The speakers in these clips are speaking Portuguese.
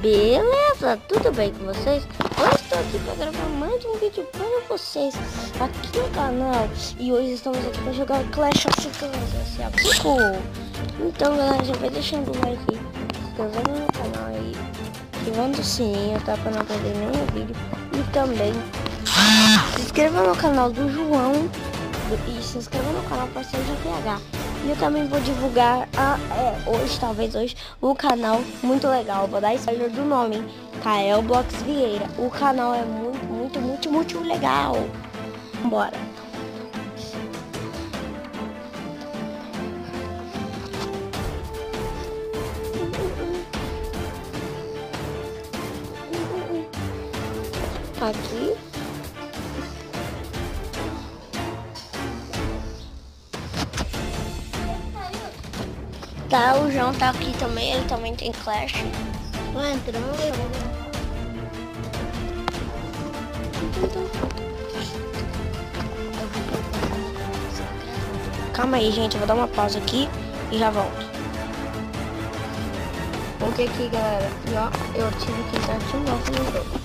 Beleza, tudo bem com vocês? Hoje estou aqui para gravar mais um vídeo para vocês aqui no canal. E hoje estamos aqui para jogar Clash of Clans, esse é Então galera, já vai deixando o like, se inscrevendo no canal aí, ativando o sininho, tá? Para não perder nenhum vídeo. E também se inscreva no canal do João e se inscreva no canal para ser GPH. E eu também vou divulgar hoje, o canal muito legal. Vou dar spoiler do nome, Kael Blox Vieira. O canal é muito legal. Bora. Aqui. Tá, o João tá aqui também, ele também tem Clash. Tô entrando. Calma aí, gente, eu vou dar uma pausa aqui e já volto. Porque aqui, galera, eu tive que entrar de novo no jogo.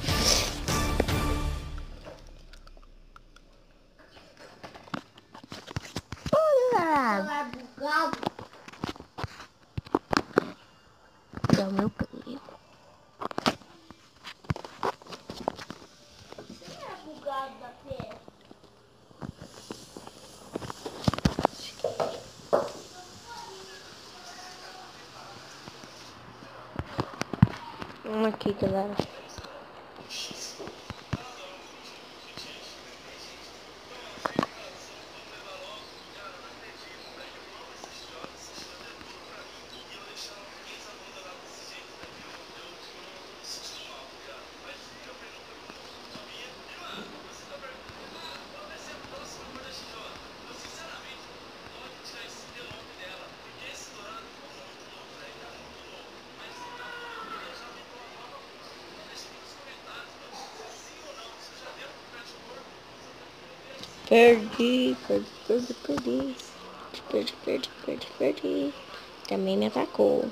Olá! É o meu primo. Vamos aqui, galera. Perdi. Também me atacou.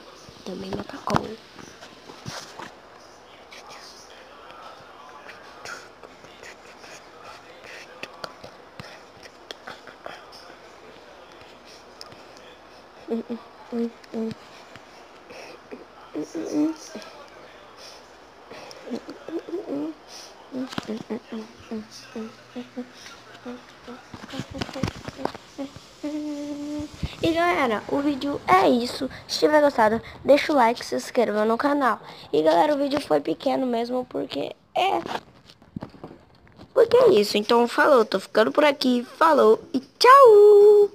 E galera, o vídeo é isso. Se tiver gostado, deixa o like, se inscreva no canal. E galera, o vídeo foi pequeno mesmo porque é isso. Então falou, tô ficando por aqui. Falou e tchau!